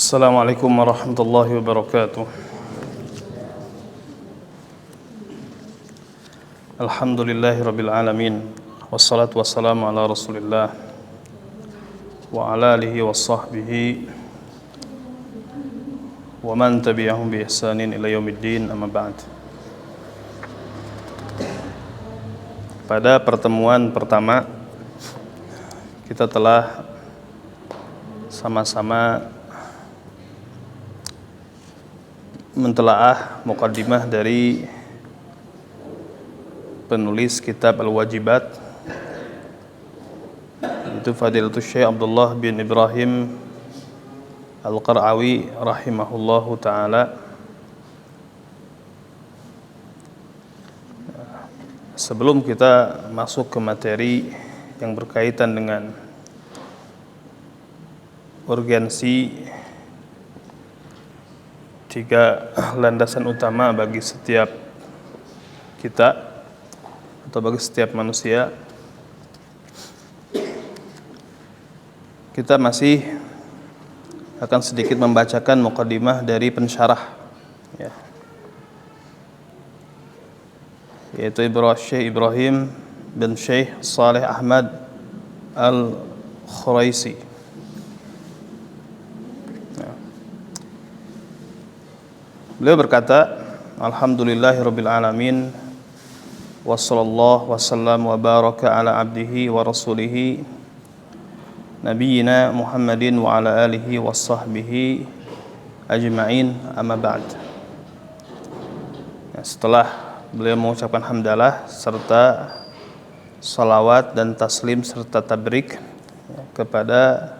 Assalamualaikum warahmatullahi wabarakatuh. Alhamdulillahirabbil alamin. Wassalatu wassalamu ala Rasulillah wa ala alihi washabbihi wa man tabi'ahum bi ihsanin ila yaumiddin, amma ba'd. Pada pertemuan pertama kita telah sama-sama mentelaah muqaddimah dari penulis kitab Al-Wajibat, itu Fadilatul Syekh Abdullah bin Ibrahim Al-Qar'awi rahimahullahu ta'ala. Sebelum kita masuk ke materi yang berkaitan dengan urgensi tiga landasan utama bagi setiap kita atau bagi setiap manusia, kita masih akan sedikit membacakan muqaddimah dari pensyarah, ya, yaitu Syekh Ibrahim bin Syekh Saleh Ahmad Al-Khuraisi. Beliau berkata, Alhamdulillahirabbil alamin, wassallallahu wasallam wa baraka ala abdihi wa rasulihi nabiyyina Muhammadin wa ala alihi wa sahbihi ajma'in, amma ba'd. Setelah beliau mengucapkan hamdalah serta salawat dan taslim serta tabrik kepada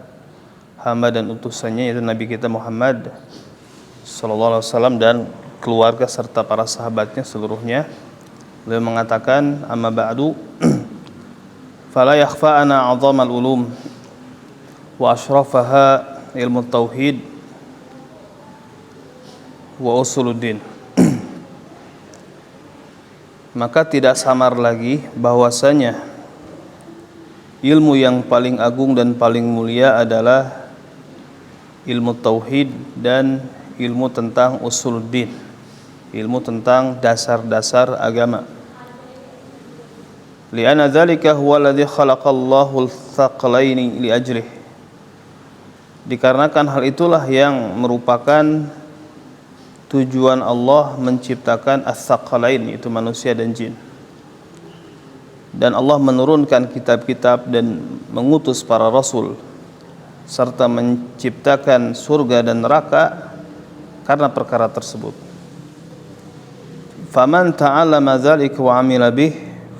hamba dan utusannya, yaitu Nabi kita Muhammad sallallahu alaihi wasallam dan keluarga serta para sahabatnya seluruhnya, beliau mengatakan, amma ba'du, fala yakhfa ana 'azamal ulum wa ashrafaha ilmu tauhid wa usuluddin. Maka tidak samar lagi bahwasanya ilmu yang paling agung dan paling mulia adalah ilmu tauhid dan ilmu tentang usuluddin, ilmu tentang dasar-dasar agama. Li'anna dzalika huwa alladzi khalaqallahu al-thaqalaini li ajlih. Dikarenakan hal itulah yang merupakan tujuan Allah menciptakan ats-tsaqalain, itu manusia dan jin. Dan Allah menurunkan kitab-kitab dan mengutus para rasul serta menciptakan surga dan neraka karena perkara tersebut. Faman ta'allama dzalika wa 'amila bih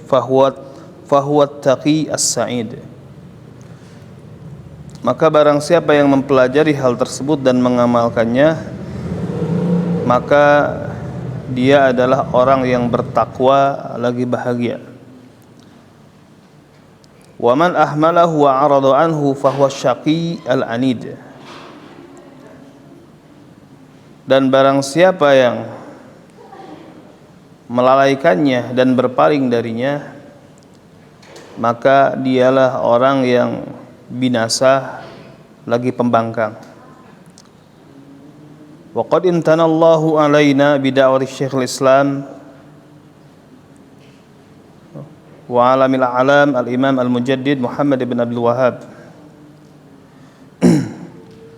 fahuwa taqi as-sa'id. Maka barang siapa yang mempelajari hal tersebut dan mengamalkannya, maka dia adalah orang yang bertakwa lagi bahagia. Wa man ahmalahu wa 'arada anhu fahuwa syaqi al-anid. Dan barang siapa yang melalaikannya dan berpaling darinya, maka dialah orang yang binasa lagi pembangkang. Wa qad imtanallahu alaina bida'wati Syekhul Islam wa alamil alam al-Imam al-Mujaddid Muhammad ibn Abdul Wahhab.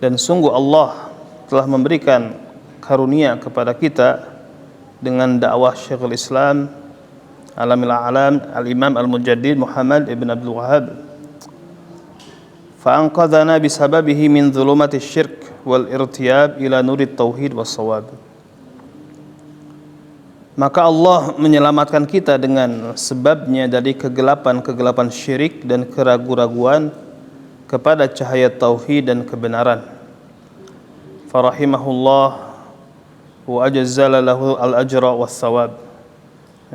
Dan sungguh Allah telah memberikan karunia kepada kita dengan dakwah Syekhul Islam Alamil A'lam Al-Imam Al-Mujaddid Muhammad ibn Abdul Wahhab. Fa'anqadhana bisababihi min dhulumati syirk wal irtiyab ila nurit tauhid was shawab. Maka Allah menyelamatkan kita dengan sebabnya dari kegelapan-kegelapan syirik dan keraguan-raguan kepada cahaya tauhid dan kebenaran. Farahimahullah wa ajzala lahu al-ajra was thawab.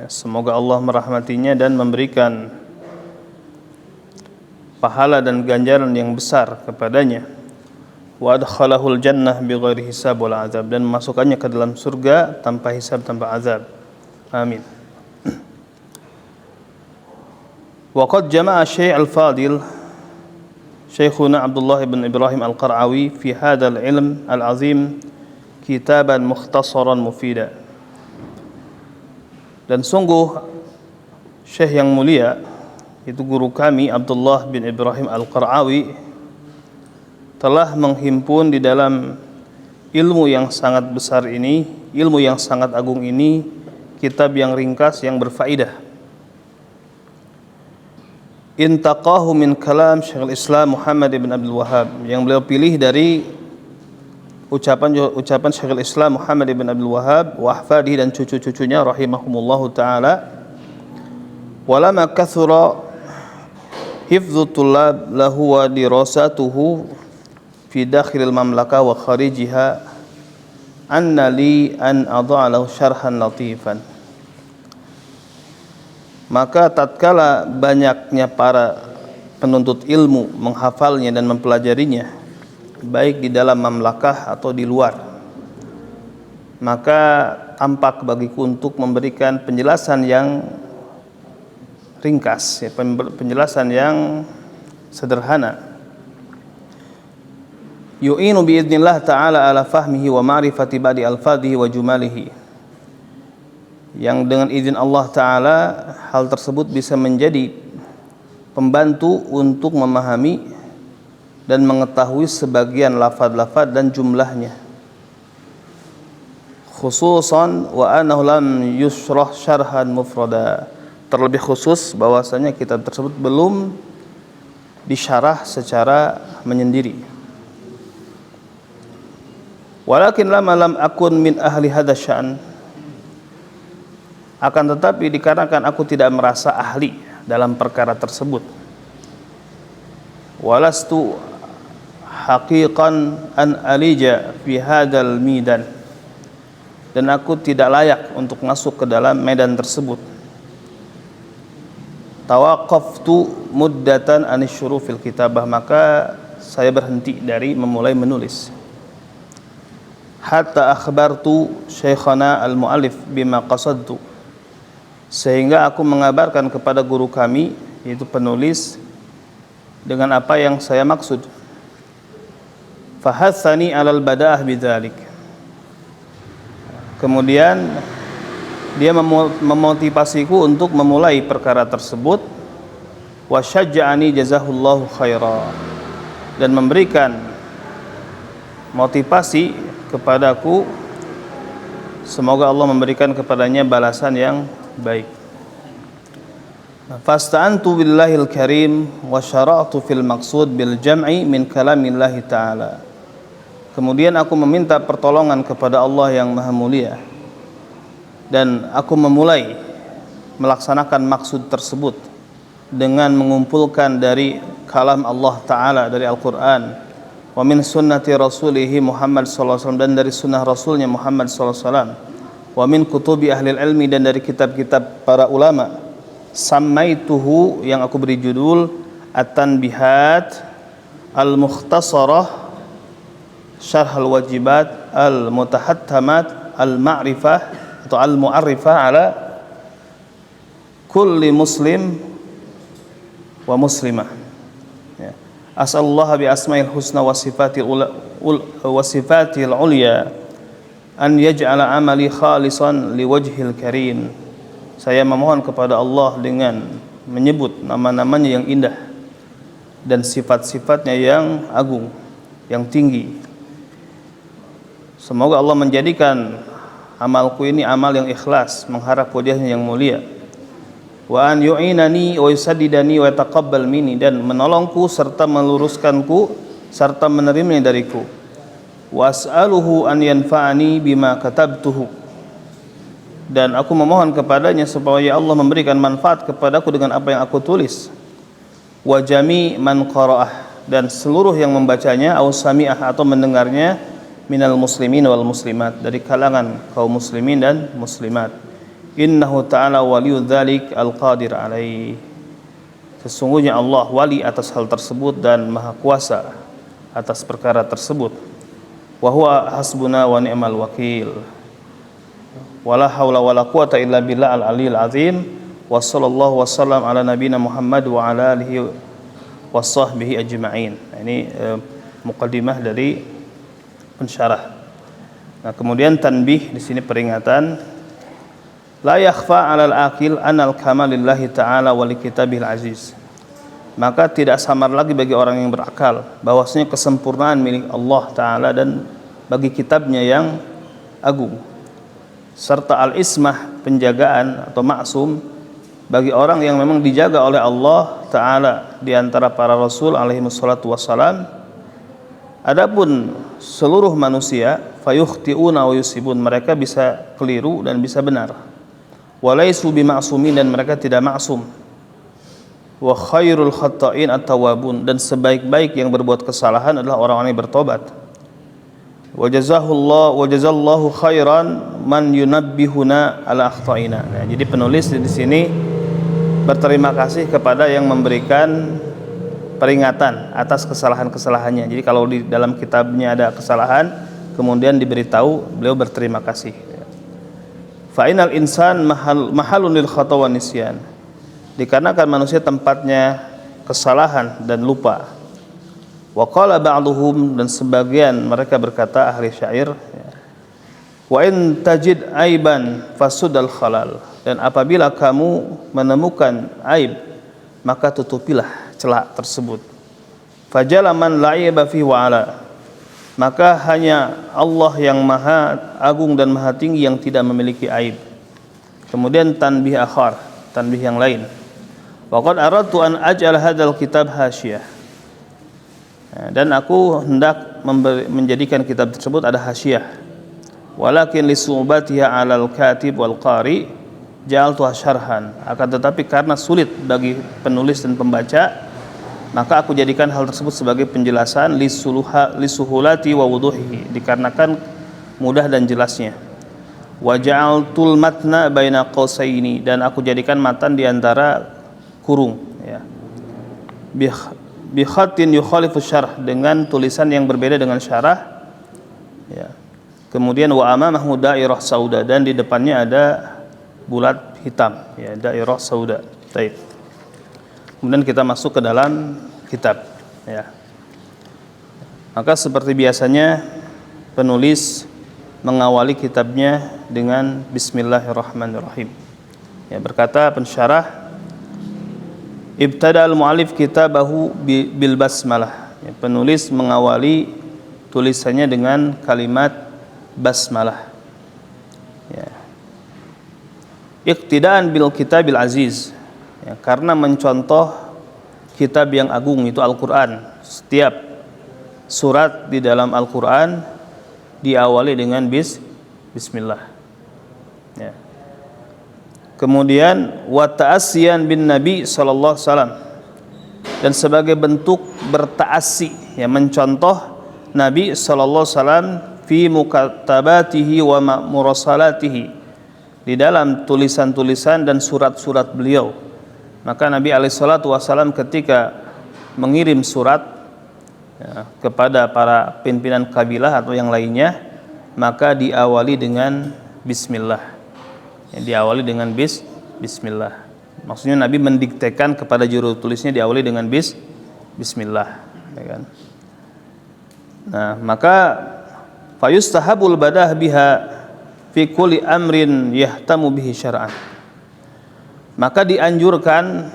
Semoga Allah merahmatinya dan memberikan pahala dan ganjaran yang besar kepadanya. Wa adkhalahul jannah bighairi hisab wal azab, dan memasukkannya ke dalam surga tanpa hisab tanpa azab. Amin. Wa qad jama'a Syekh Al-Fadil Syekhuna Abdullah bin Ibrahim Al-Qar'awi fi hadzal ilm al-azim kitaban mukhtasaran mufida. Dan sungguh Syekh yang mulia, itu guru kami Abdullah bin Ibrahim Al-Qar'awi, telah menghimpun di dalam ilmu yang sangat besar ini, ilmu yang sangat agung ini, kitab yang ringkas yang berfaedah. Intaqahu min kalam Syekhul Islam Muhammad ibn Abdul Wahhab, yang beliau pilih dari ucapan Syekhul Islam Muhammad ibn Abdul Wahhab wa ahfadihi, dan cucu-cucunya rahimahumullahu taala. Walama kathura hifdzu tullab lahu wa dirasatuhu fi dakhilil mamlakah wa kharijiha, anna li an adha lahu syarhan latifan. Maka tatkala banyaknya para penuntut ilmu menghafalnya dan mempelajarinya, baik di dalam mamlakah atau di luar, maka tampak bagiku untuk memberikan penjelasan yang ringkas, ya, penjelasan yang sederhana, yu'inu biidznillah ta'ala ala fahmihi wa ma'rifati ba'di alfadhihi wa jumalihi, yang dengan izin Allah Ta'ala hal tersebut bisa menjadi pembantu untuk memahami dan mengetahui sebagian lafaz-lafaz dan jumlahnya. Khususan wa annahu lam yushrah syarhan mufrada, terlebih khusus bahwasanya kitab tersebut belum disyarah secara menyendiri. Walakin lama lam akun min ahli hadza sya'n, akan tetapi dikarenakan aku tidak merasa ahli dalam perkara tersebut, walastu haqiqan an alija fi hadzal midan, dan aku tidak layak untuk masuk ke dalam medan tersebut. Tawaqaftu muddatan an syurufil kitabah, maka saya berhenti dari memulai menulis. Hatta akhbartu syekhana al-muallif bima qasadtu, sehingga aku mengabarkan kepada guru kami, yaitu penulis, dengan apa yang saya maksud. Fahatsani alal bada'ah bidzalik, kemudian dia memotivasiku untuk memulai perkara tersebut. Wa syajja'ani jazahullahu khaira, dan memberikan motivasi kepadaku, semoga Allah memberikan kepadanya balasan yang baik. Fasta'antu billahil karim wa syara'tu fil maqsud bil jam'i min kalamillahi ta'ala, kemudian aku meminta pertolongan kepada Allah yang maha mulia, dan aku memulai melaksanakan maksud tersebut dengan mengumpulkan dari kalam Allah Ta'ala, dari Al-Quran, wa min sunnati rasulihi Muhammad sallallahu alaihi wasallam, dan dari sunnah rasulnya Muhammad sallallahu alaihi wasallam, wa min kutubi ahlil ilmi, dan dari kitab-kitab para ulama. Sammaituhu, yang aku beri judul At-Tanbihat Al-Mukhtasarah Syarh Al-Wajibat Al-Mutahattamat Al-Ma'rifah atau Al-Mu'arrifah ala kulli muslim wa muslimah, ya. As'alullah bi asma'il husna wa sifatil ulya an yaj'ala amali khalisan liwajhil karim. Saya memohon kepada Allah dengan menyebut nama-namanya yang indah dan sifat-sifatnya yang agung, yang tinggi. Semoga Allah menjadikan amalku ini amal yang ikhlas, mengharap wajahnya yang mulia. Wa an yu'inani wa yusaddidani wa taqabbal minni, dan menolongku serta meluruskanku serta menerimanya dariku. Wa as'aluhu an yanfa'ani bima katabtuhu, dan aku memohon kepadanya supaya Allah memberikan manfaat kepadaku dengan apa yang aku tulis. Wa jami man qara'ah, dan seluruh yang membacanya, au sami'ah atau mendengarnya, minal muslimin wal muslimat, dari kalangan kaum muslimin dan muslimat. Innahu ta'ala waliyu dzalik al-qadir alaih, sesungguhnya Allah wali atas hal tersebut dan maha kuasa atas perkara tersebut. Wa huwa hasbuna wa ni'mal wakil. Wala haula wala quwata illa billah al-aliyil azim. Wa sallallahu wasallam ala nabiyina Muhammad wa ala alihi wa sahbihi ajma'in. Nah, ini muqaddimah dari pensyarah. Nah, kemudian tanbih di sini peringatan, la yakhfa 'alal aqil anal kamalillahi ta'ala wa li kitabil aziz. Maka tidak samar lagi bagi orang yang berakal bahwasanya kesempurnaan milik Allah Ta'ala dan bagi kitabnya yang agung, serta al-ismah, penjagaan atau maksum bagi orang yang memang dijaga oleh Allah Ta'ala di antara para rasul alaihi wassalatu wassalam. Adapun seluruh manusia fayukhti'una wa yusibun, mereka bisa keliru dan bisa benar. Walaisu bima'sumin, dan mereka tidak maksum. Wa khairul khatta'in at-tawwabun, dan sebaik-baik yang berbuat kesalahan adalah orang-orang yang bertobat. Wa jazallahu khairan man yunabbihuna ala akhta'ina. Nah, jadi penulis di sini berterima kasih kepada yang memberikan peringatan atas kesalahan-kesalahannya. Jadi kalau di dalam kitabnya ada kesalahan kemudian diberitahu, beliau berterima kasih. Fa inal insan mahalun lil khata' wa nisyan, dikarenakan manusia tempatnya kesalahan dan lupa. Wa qala ba'duhum, dan sebagian mereka berkata, ahli syair, wa in tajid aiban fasudal khalal, dan apabila kamu menemukan aib maka tutupilah celah tersebut. Fajala man la'iba fi wa ala, maka hanya Allah yang maha agung dan maha tinggi yang tidak memiliki aib. Kemudian tanbih akhar, tanbih yang lain, waqad aradtu an aj'al hadzal kitab hasyiyah, dan aku hendak menjadikan kitab tersebut ada hasyiyah. Walakin lisu'batiha 'alal katib wal qari ja'altu syarhan, akan tetapi karena sulit bagi penulis dan pembaca, maka aku jadikan hal tersebut sebagai penjelasan lisuhulati wa wuduhihi, dikarenakan mudah dan jelasnya. Wa ja'altul matna baina qausaini, dan aku jadikan matan di antara kurung, ya. Bi khatin yukhalifu syarh, dengan tulisan yang berbeda dengan syarah, ya. Kemudian wa amamahu dairah sauda, dan di depannya ada bulat hitam, ya, dairah sauda. Baik. Kemudian kita masuk ke dalam kitab, ya. Maka seperti biasanya penulis mengawali kitabnya dengan bismillahirrahmanirrahim. Ya, berkata pensyarah, ibtada al-mu'allif kitabahu bil basmalah. Ya, penulis mengawali tulisannya dengan kalimat basmalah. Ya. Iqtidaan bil kitabil aziz, ya, karena mencontoh kitab yang agung, itu Al-Quran. Setiap surat di dalam Al-Quran diawali dengan bismillah, ya. Kemudian wa ta'assiyan bin Nabi sallallahu alaihi wasallam, dan sebagai bentuk bertaasi, ya, mencontoh Nabi sallallahu alaihi wasallam fi mukatabatihi wa murasalatihi, di dalam tulisan-tulisan dan surat-surat beliau. Maka Nabi alaihi salatu wasallam ketika mengirim surat, ya, kepada para pimpinan kabilah atau yang lainnya, maka diawali dengan bismillah. Ya, diawali dengan bismillah. Maksudnya Nabi mendiktekan kepada juru tulisnya diawali dengan bismillah, ya kan? Nah, maka fayustahabul badah biha fi kulli amrin yahtamu bihi syar'an, maka dianjurkan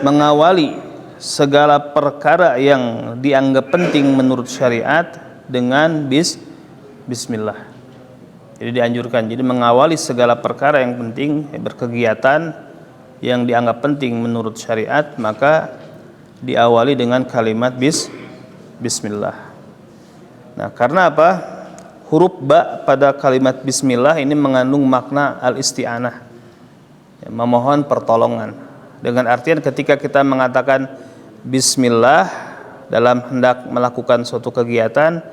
mengawali segala perkara yang dianggap penting menurut syariat dengan bismillah. Jadi dianjurkan, jadi mengawali segala perkara yang penting, berkegiatan yang dianggap penting menurut syariat, maka diawali dengan kalimat bismillah. Nah, karena apa? Huruf ba pada kalimat bismillah ini mengandung makna al-isti'anah, ya, memohon pertolongan. Dengan artian ketika kita mengatakan bismillah dalam hendak melakukan suatu kegiatan,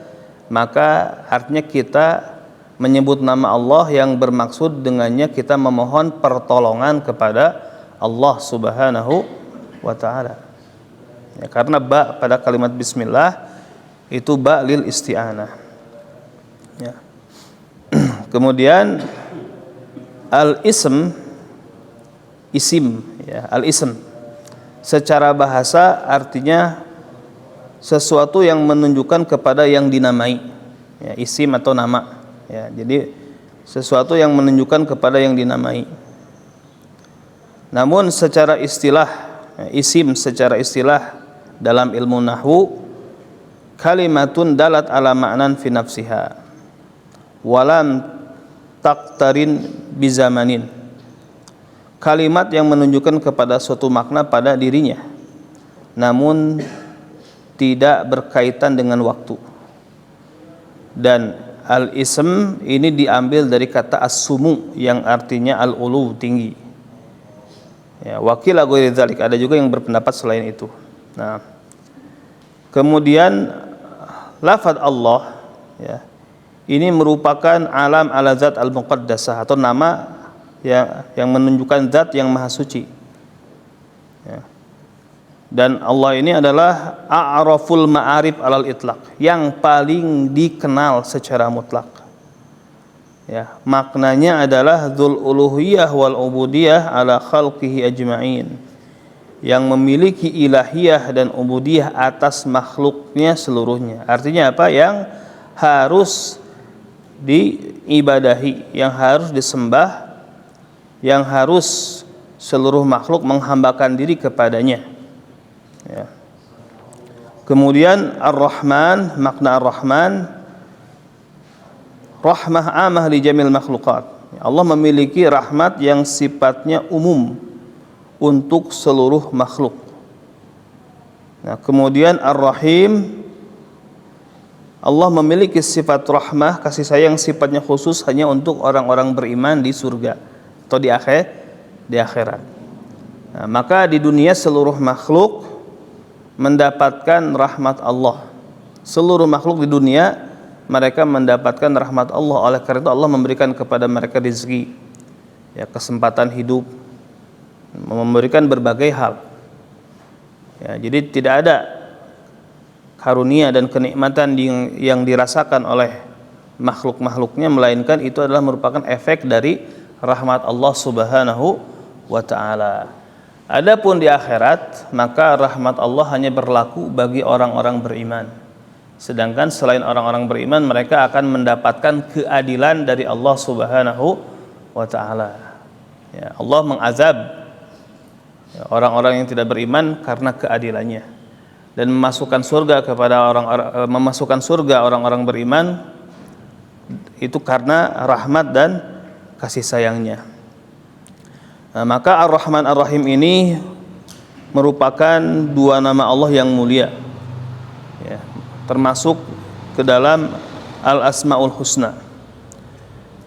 maka artinya kita menyebut nama Allah yang bermaksud dengannya kita memohon pertolongan kepada Allah Subhanahu wa ta'ala. Ya, karena ba pada kalimat bismillah itu ba lil isti'anah. Ya. Kemudian al-ism, isim, ya, al-ism secara bahasa artinya sesuatu yang menunjukkan kepada yang dinamai, ya, isim atau nama, ya. Jadi sesuatu yang menunjukkan kepada yang dinamai. Namun secara istilah, ya, isim secara istilah dalam ilmu nahwu kalimatun dalat ala ma'nan fi nafsiha walam taktarin bizamanin. Kalimat yang menunjukkan kepada suatu makna pada dirinya, namun tidak berkaitan dengan waktu. Dan al-ism ini diambil dari kata as-sumu yang artinya al-ulu, tinggi. Ya, wakil ghairi dzalik, ada juga yang berpendapat selain itu. Nah, kemudian lafaz Allah, ya, ini merupakan alam ala zat al-muqaddasah atau nama yang menunjukkan zat yang maha suci, ya. Dan Allah ini adalah a'raful ma'arif alal itlaq, yang paling dikenal secara mutlak, ya. Maknanya adalah dzul uluhiyah wal ubudiyah ala khalqihi ajma'in, yang memiliki ilahiyah dan ubudiyah atas makhluknya seluruhnya. Artinya apa? Yang harus diibadahi, yang harus disembah, yang harus seluruh makhluk menghambakan diri kepadanya, ya. Kemudian Ar-Rahman, makna Ar-Rahman rahmah amah li jamil makhluqat. Allah memiliki rahmat yang sifatnya umum untuk seluruh makhluk. Nah, kemudian Ar-Rahim, Allah memiliki sifat rahmah, kasih sayang sifatnya khusus hanya untuk orang-orang beriman di surga atau di akhirat. Nah, maka di dunia seluruh makhluk mendapatkan rahmat Allah. Seluruh makhluk di dunia mereka mendapatkan rahmat Allah. Oleh karena itu Allah memberikan kepada mereka rezeki, ya, kesempatan hidup, memberikan berbagai hal. Ya, jadi tidak ada karunia dan kenikmatan yang dirasakan oleh makhluk-makhluknya, melainkan itu adalah merupakan efek dari rahmat Allah Subhanahu wa ta'ala. Adapun di akhirat, maka rahmat Allah hanya berlaku bagi orang-orang beriman. Sedangkan selain orang-orang beriman, mereka akan mendapatkan keadilan dari Allah Subhanahu wa ta'ala. Ya, Allah mengazab, ya, orang-orang yang tidak beriman karena keadilannya, dan memasukkan surga orang-orang beriman itu karena rahmat dan kasih sayangnya. Nah, maka Ar-Rahman Ar-Rahim ini merupakan dua nama Allah yang mulia, ya, termasuk ke dalam Al-Asmaul Husna,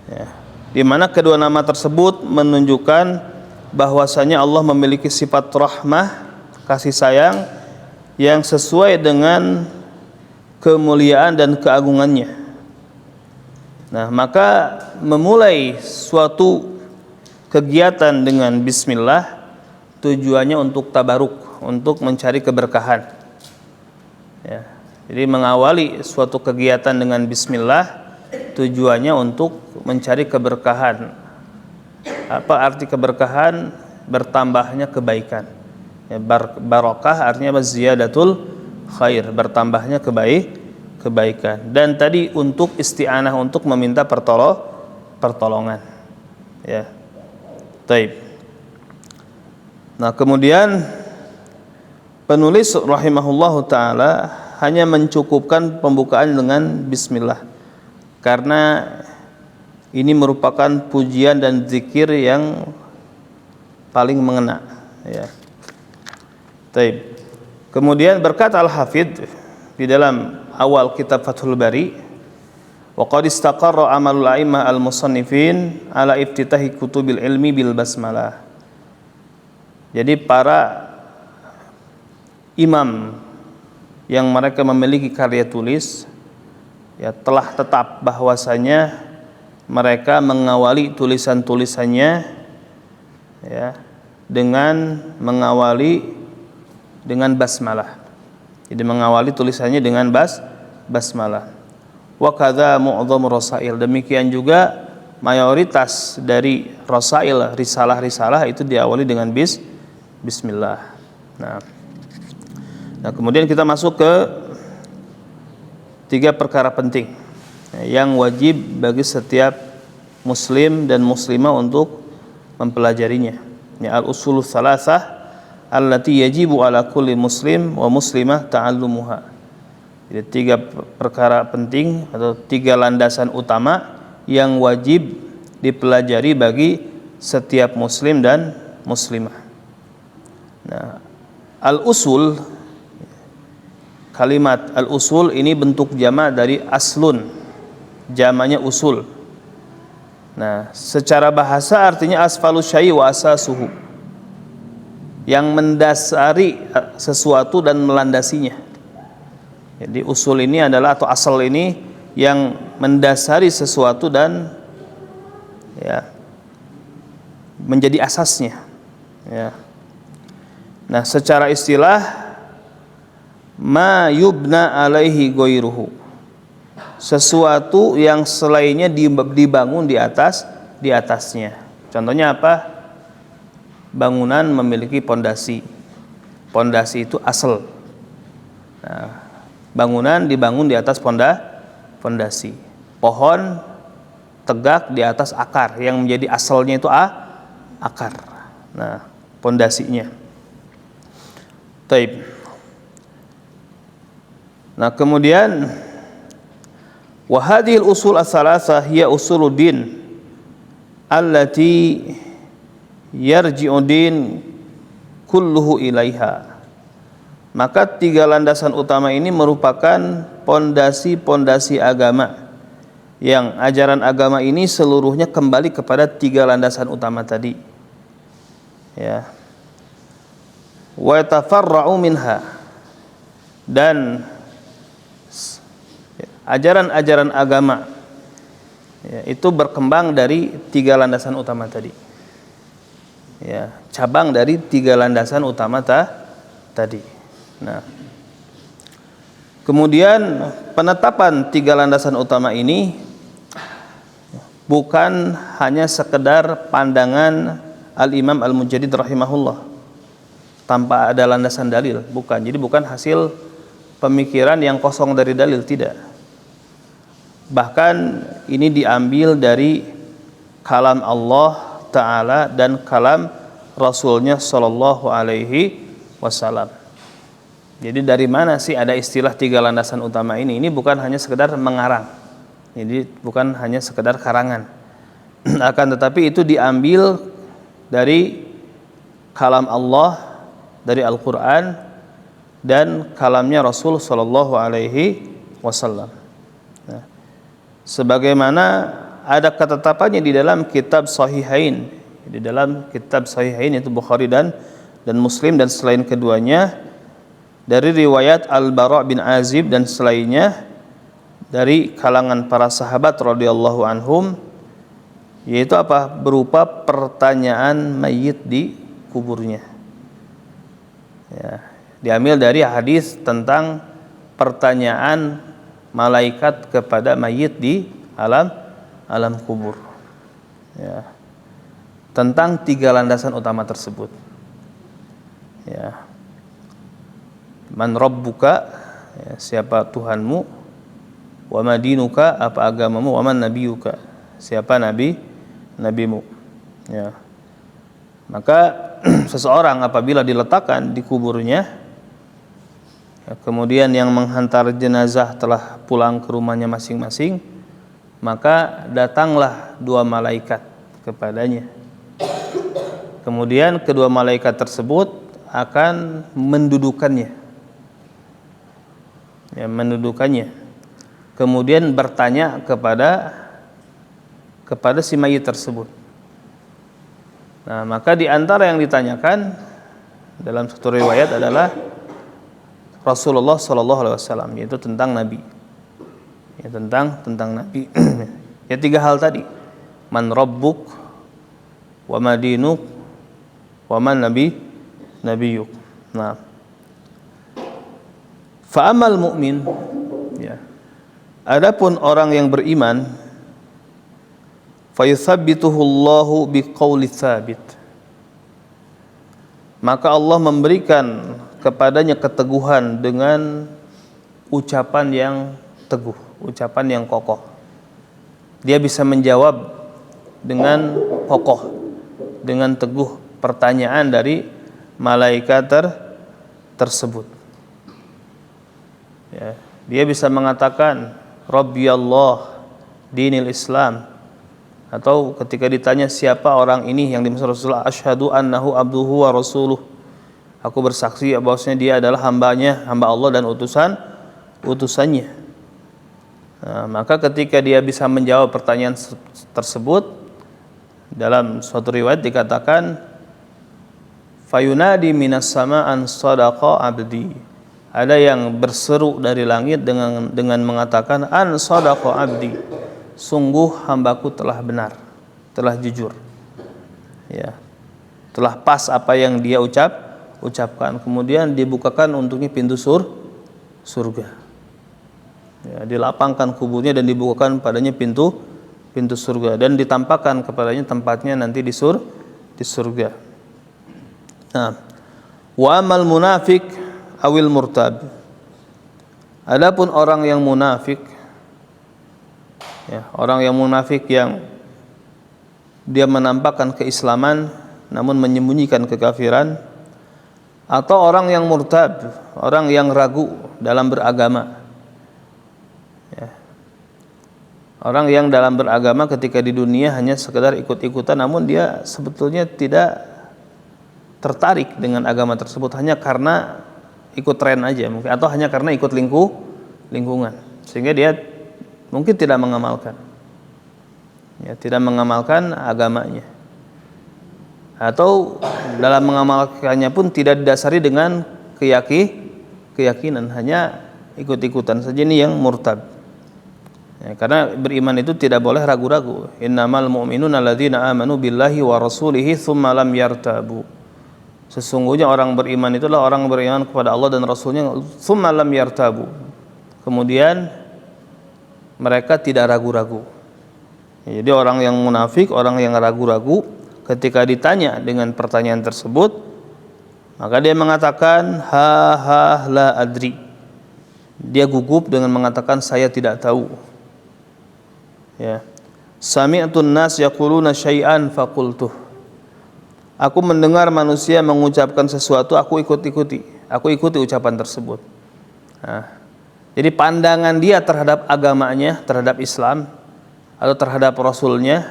ya, di mana kedua nama tersebut menunjukkan bahwasanya Allah memiliki sifat rahmah, kasih sayang yang sesuai dengan kemuliaan dan keagungannya. Nah, maka memulai suatu kegiatan dengan bismillah tujuannya untuk tabaruk, untuk mencari keberkahan, ya. Jadi mengawali suatu kegiatan dengan bismillah tujuannya untuk mencari keberkahan. Apa arti keberkahan? Bertambahnya kebaikan, ya, barokah artinya ziyadatul khair, bertambahnya kebaikan. Dan tadi untuk isti'anah, untuk meminta pertolongan, ya. Taib. Nah, kemudian penulis rahimahullahu ta'ala hanya mencukupkan pembukaan dengan bismillah, karena ini merupakan pujian dan zikir yang paling mengena, ya. Taib. Kemudian berkata Al-Hafidh di dalam awal kitab Fathul Bari, wa qad istaqarra amalul a'immah al-musannifin ala iftitahi kutubil ilmi bil basmalah. Jadi para imam yang mereka memiliki karya tulis, ya, telah tetap bahwasanya mereka mengawali tulisan-tulisannya, ya, dengan mengawali dengan basmalah. Jadi mengawali tulisannya dengan basmalah. Wa kadza mu'dhamu rasail, demikian juga mayoritas dari rasail, risalah-risalah itu diawali dengan bismillah. Nah, kemudian kita masuk ke 3 perkara penting yang wajib bagi setiap muslim dan muslimah untuk mempelajarinya. Al-usulul salasah allati yajibu ala kulli muslim wa muslimah ta'allumuha. Jadi 3 perkara penting atau 3 landasan utama yang wajib dipelajari bagi setiap muslim dan muslimah. Nah, al-usul, kalimat al-usul ini bentuk jamak dari aslun, jamaknya usul. Nah, secara bahasa artinya asfalu syai' wa asasuhu, yang mendasari sesuatu dan melandasinya. Jadi usul ini adalah, atau asal ini yang mendasari sesuatu dan menjadi asasnya. Nah, secara istilah ma yubna alaihi ghairuhu, sesuatu yang selainnya dibangun di atasnya. Contohnya apa? Bangunan memiliki pondasi. Pondasi itu asal. Nah, bangunan dibangun di atas pondasi. Pohon tegak di atas akar, yang menjadi asalnya itu akar. Nah, pondasinya. Taib. Nah, kemudian wa hadhil usul ats-tsalatsah hiya usuluddin allati yarji'u din kulluhu ilaiha. Maka 3 landasan utama ini merupakan pondasi-pondasi agama, yang ajaran agama ini seluruhnya kembali kepada 3 landasan utama tadi. Ya. Wa yatafarra'u minha, dan ajaran-ajaran agama itu berkembang dari 3 landasan utama tadi. Cabang dari 3 landasan utama tadi. Nah, kemudian penetapan 3 landasan utama ini bukan hanya sekedar pandangan Al-Imam Al-Mujaddid rahimahullah tanpa ada landasan dalil, bukan. Jadi bukan hasil pemikiran yang kosong dari dalil, tidak. Bahkan ini diambil dari kalam Allah Ta'ala dan kalam Rasulnya Sallallahu Alaihi Wasallam. Jadi dari mana sih ada istilah 3 landasan utama ini? Ini bukan hanya sekedar mengarang. Jadi bukan hanya sekedar karangan. Akan tetapi itu diambil dari kalam Allah, dari Al-Quran, dan kalamnya Rasul Sallallahu Alaihi Wasallam. Nah, sebagaimana ada ketetapannya di dalam kitab Sahihain, di dalam kitab Sahihain yaitu Bukhari dan Muslim dan selain keduanya, dari riwayat Al-Bara' bin Azib dan selainnya dari kalangan para sahabat radhiyallahu anhum, yaitu apa? Berupa pertanyaan mayit di kuburnya. Diambil dari hadis tentang pertanyaan malaikat kepada mayit di alam kubur. Tentang 3 landasan utama tersebut. Man rabbuka, siapa Tuhanmu, wa madinuka, apa agamamu, wa man nabiyuka, siapa nabimu. Maka seseorang apabila diletakkan di kuburnya, kemudian yang menghantar jenazah telah pulang ke rumahnya masing-masing, maka datanglah 2 malaikat kepadanya. Kemudian kedua malaikat tersebut akan mendudukannya, kemudian bertanya kepada si mayit tersebut. Nah, maka di antara yang ditanyakan dalam satu riwayat adalah Rasulullah Sallallahu Alaihi Wasallam, yaitu tentang Nabi, tentang Nabi. 3 hal tadi: man rabbuk, wa madinuk, wa man nabiyuk. Nah, fa'amal mu'min, adapun orang yang beriman, fayuthabbituhu Allahu biqauli tsabit, maka Allah memberikan kepadanya keteguhan dengan ucapan yang teguh, ucapan yang kokoh. Dia bisa menjawab dengan kokoh, dengan teguh pertanyaan dari malaikat tersebut. Ya, dia bisa mengatakan Rabbi Allah dinil Islam, atau ketika ditanya siapa orang ini yang dimaksud Rasulullah, asyhadu annahu abduhu wa rasuluh, aku bersaksi bahwasanya dia adalah hamba Allah dan utusannya. Nah, maka ketika dia bisa menjawab pertanyaan tersebut, dalam suatu riwayat dikatakan fayunadi minas sama'an sadaqa abdi, ada yang berseru dari langit dengan mengatakan an sadaqa abdi, sungguh hambaku telah benar, telah jujur, ya, telah pas apa yang dia ucapkan. Kemudian dibukakan untuknya pintu surga. Ya, dilapangkan kuburnya dan dibukakan padanya pintu surga, dan ditampakkan kepadanya tempatnya nanti di surga. Nah, wa amal munafik awil murtab, adapun orang yang munafik, ya, orang yang munafik yang dia menampakkan keislaman namun menyembunyikan kekafiran, atau orang yang murtad, orang yang ragu dalam beragama. Orang yang dalam beragama ketika di dunia hanya sekedar ikut-ikutan, namun dia sebetulnya tidak tertarik dengan agama tersebut, hanya karena ikut tren aja mungkin, atau hanya karena ikut lingkungan, sehingga dia mungkin tidak mengamalkan, ya, tidak mengamalkan agamanya, atau dalam mengamalkannya pun tidak didasari dengan keyakinan, hanya ikut-ikutan saja. Ini yang murtad. Ya, karena beriman itu tidak boleh ragu-ragu. Innamal mu'minuna alladzina amanu billahi wa rasulihi tsumma lam yartabu. Sesungguhnya orang beriman itulah orang beriman kepada Allah dan Rasulnya tsumma lam yartabu. Kemudian mereka tidak ragu-ragu. Ya, jadi orang yang munafik, orang yang ragu-ragu, ketika ditanya dengan pertanyaan tersebut, maka dia mengatakan ha la adri. Dia gugup dengan mengatakan saya tidak tahu. Ya. Sami'tun nas yaquluna syai'an faqultuh. Aku mendengar manusia mengucapkan sesuatu, aku ikuti ucapan tersebut. Nah, jadi pandangan dia terhadap agamanya, terhadap Islam, atau terhadap Rasulnya,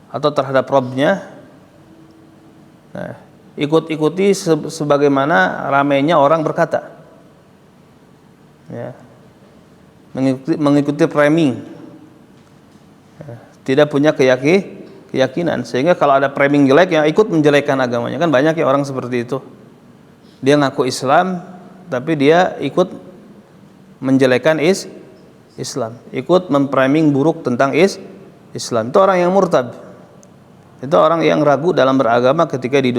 atau terhadap Rabbnya, nah, ikuti sebagaimana ramainya orang berkata. Ya. Mengikuti framing. Tidak punya keyakinan, sehingga kalau ada framing jelek yang ikut menjelekkan agamanya. Kan banyak ya orang seperti itu, dia ngaku Islam tapi dia ikut menjelekkan Islam, ikut memframing buruk tentang Islam. Itu orang yang murtad, itu orang yang ragu dalam beragama ketika di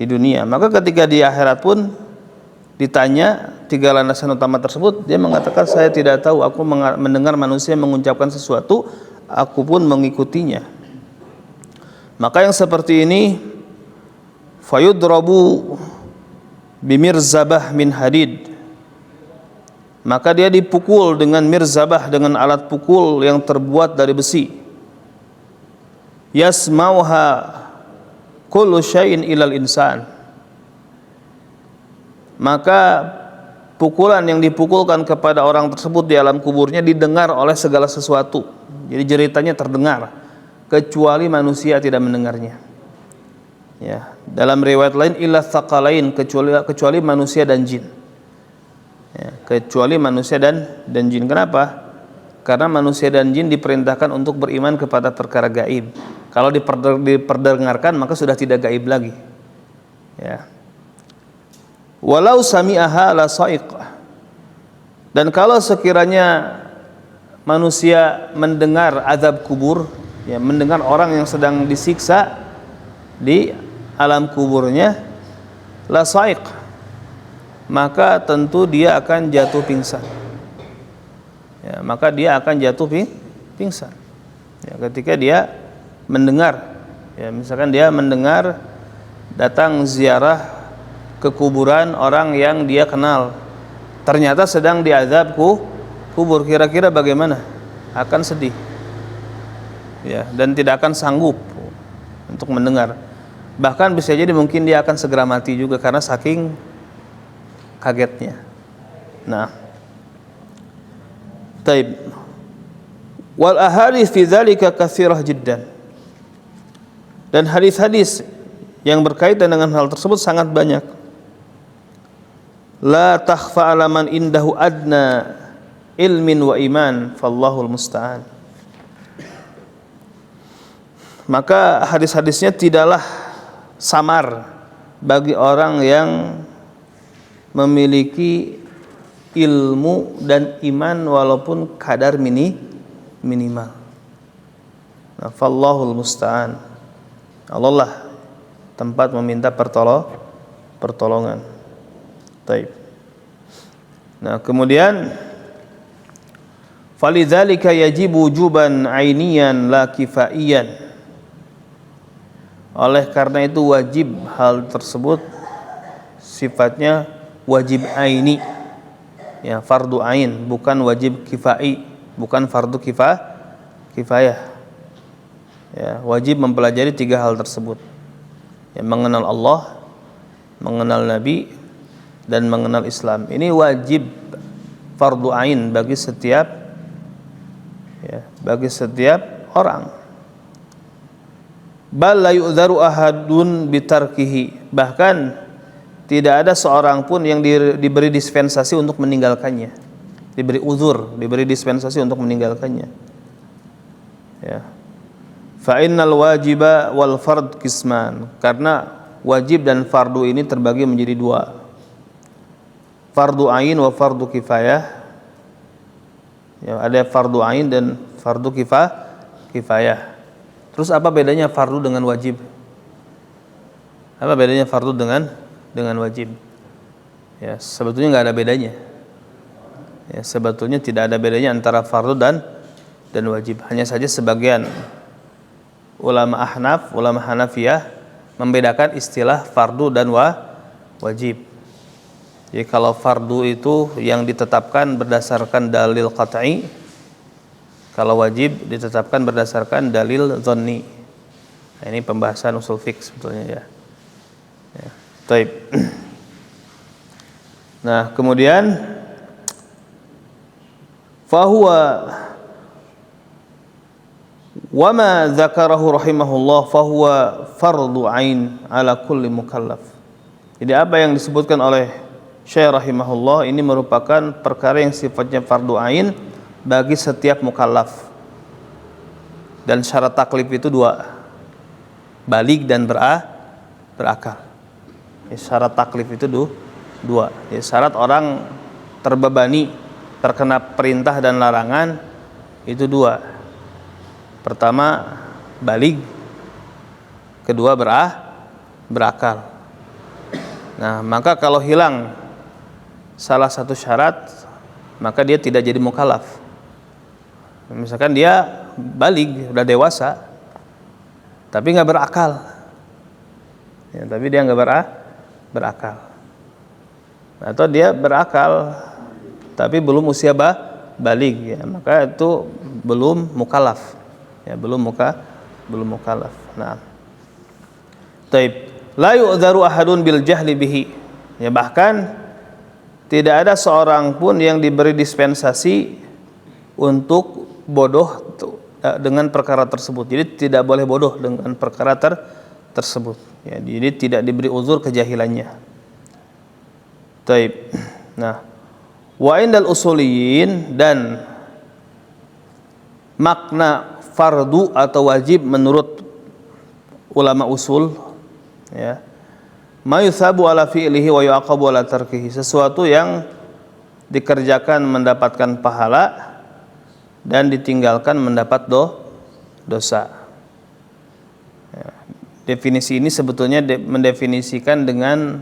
dunia. Maka ketika di akhirat pun ditanya tiga landasan utama tersebut, dia mengatakan saya tidak tahu, aku mendengar manusia mengucapkan sesuatu, aku pun mengikutinya. Maka yang seperti ini fayudrabu bimirzabah min hadid, maka dia dipukul dengan mirzabah, dengan alat pukul yang terbuat dari besi. Yasmauha kullu syai'in ilal insan, maka pukulan yang dipukulkan kepada orang tersebut di alam kuburnya didengar oleh segala sesuatu. Jadi jeritanya terdengar, kecuali manusia tidak mendengarnya. Ya, dalam riwayat lain illa tsaqalain, kecuali manusia dan jin. Ya, kecuali manusia dan jin. Kenapa? Karena manusia dan jin diperintahkan untuk beriman kepada perkara gaib. Kalau diperdengarkan maka sudah tidak gaib lagi. Ya. Walau sami'aha la sa'iq. Dan kalau sekiranya manusia mendengar azab kubur, ya, mendengar orang yang sedang disiksa di alam kuburnya, la sa'iq, maka tentu dia akan jatuh pingsan. Ya, maka dia akan jatuh pingsan. Ya, ketika dia mendengar, ya, misalkan dia mendengar datang ziarah ke kuburan orang yang dia kenal, ternyata sedang diazab kubur, kira-kira bagaimana? Akan sedih, ya, dan tidak akan sanggup untuk mendengar. Bahkan bisa jadi mungkin dia akan segera mati juga karena saking kagetnya. Nah, taib. Wal ahadits fi dzalika katsirah jiddan. Dan hadis-hadis yang berkaitan dengan hal tersebut sangat banyak. La takhfa ala man indahu adna ilmin wa iman, fallahul musta'an. Maka hadis-hadisnya tidaklah samar bagi orang yang memiliki ilmu dan iman walaupun kadar minimal. Nah, fallahul musta'an. Allah lah tempat meminta pertolongan. Taib. Nah, kemudian falidzalika yajibu wujuban ainiyan la kifaiyan. Oleh karena itu wajib hal tersebut sifatnya wajib aini, ya, fardu ain, bukan wajib kifai, bukan fardu kifayah. Ya, wajib mempelajari 3 hal tersebut. Ya, mengenal Allah, mengenal Nabi, dan mengenal Islam. Ini wajib fardu ain bagi setiap orang. Bal la yu'dzaru ahadun bitarkihi. Bahkan tidak ada seorang pun yang diberi dispensasi untuk meninggalkannya. Diberi uzur, diberi dispensasi untuk meninggalkannya. Ya. Fa innal wajiba wal fard qisman. Karena wajib dan fardu ini terbagi menjadi 2. Fardu ain wa fardu kifayah. Ya, ada fardu ain dan fardu kifayah. Terus apa bedanya fardu dengan wajib? Apa bedanya fardu dengan wajib? Ya, sebetulnya nggak ada bedanya. Ya, sebetulnya tidak ada bedanya antara fardu dan wajib. Hanya saja sebagian ulama Ahnaf, ulama Hanafiyah membedakan istilah fardu dan wajib. Jadi kalau fardu itu yang ditetapkan berdasarkan dalil qat'i, kalau wajib ditetapkan berdasarkan dalil dhanni. Nah, ini pembahasan usul fiqh sebetulnya, ya. Ya. Taib. Nah, kemudian fahuwa wa ma dzakarahu rahimahullah fahuwa fardu ain ala kulli mukallaf. Jadi apa yang disebutkan oleh Syekh rahimahullah ini merupakan perkara yang sifatnya fardu ain bagi setiap mukallaf. Dan syarat taklif itu 2, baligh dan berakal. Ya, syarat taklif itu 2. Ya, syarat orang terbebani, terkena perintah dan larangan itu 2. Pertama baligh, kedua berakal. Nah, maka kalau hilang salah satu syarat, maka dia tidak jadi mukallaf. Misalkan dia baligh, udah dewasa, tapi nggak berakal, ya, tapi dia nggak berakal, atau dia berakal tapi belum usia baligh, ya, maka itu belum mukallaf, ya, belum mukallaf. Nah, taib. La yu'dzaru ahadun bil jahli bihi. Ya, bahkan tidak ada seorang pun yang diberi dispensasi untuk bodoh dengan perkara tersebut. Jadi tidak boleh bodoh dengan perkara tersebut. Ya, jadi tidak diberi uzur kejahilannya. Taib. Nah, wa indal usuliyin, dan makna fardu atau wajib menurut ulama usul, ya, ma yusabu ala fi'lihi wa yu'aqabu ala tarkihi, sesuatu yang dikerjakan mendapatkan pahala dan ditinggalkan mendapat dosa. Ya, definisi ini sebetulnya mendefinisikan dengan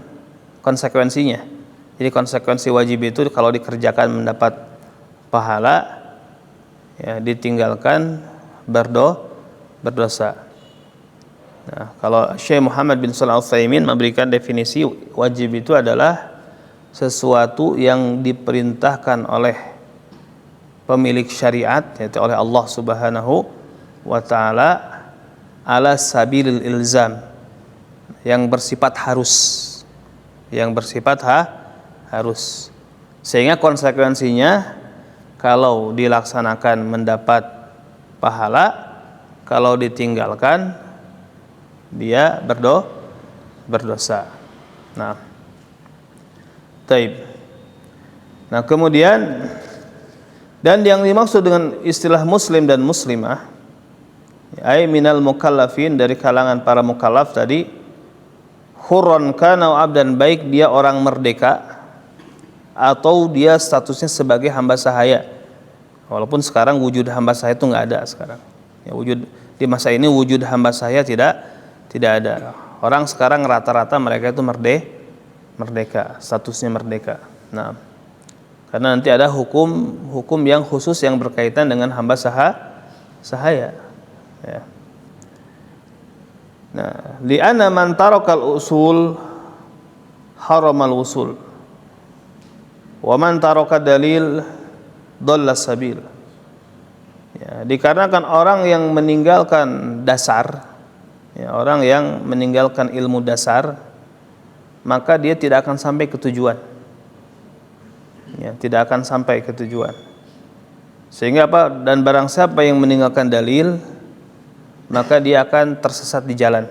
konsekuensinya. Jadi konsekuensi wajib itu kalau dikerjakan mendapat pahala, ya, ditinggalkan berdosa. Nah, kalau Syekh Muhammad bin Shalih Al-Utsaimin memberikan definisi wajib itu adalah sesuatu yang diperintahkan oleh pemilik syariat, yaitu oleh Allah Subhanahu wa taala ala sabilil ilzam, yang bersifat harus, harus, sehingga konsekuensinya kalau dilaksanakan mendapat pahala, kalau ditinggalkan dia berdosa. Nah, taib. Nah, kemudian dan yang dimaksud dengan istilah muslim dan muslimah, ay minal mukallafin, dari kalangan para mukallaf tadi, hurran kana abdan, baik dia orang merdeka atau dia statusnya sebagai hamba sahaya. Walaupun sekarang wujud hamba sahaya itu nggak ada sekarang. Ya, wujud di masa ini wujud hamba sahaya tidak ada. Orang sekarang rata-rata mereka itu merdeka, statusnya merdeka. Nah, karena nanti ada hukum yang khusus yang berkaitan dengan hamba sahaya. Ya. Nah, li'anna man tarakal usul haramal usul, wa man taraka dalil dhalla sabil. Ya, dikarenakan orang yang meninggalkan dasar, ya, orang yang meninggalkan ilmu dasar, maka dia tidak akan sampai ke tujuan. Ya, tidak akan sampai ke tujuan. Sehingga apa? Dan barang siapa yang meninggalkan dalil, maka dia akan tersesat di jalan.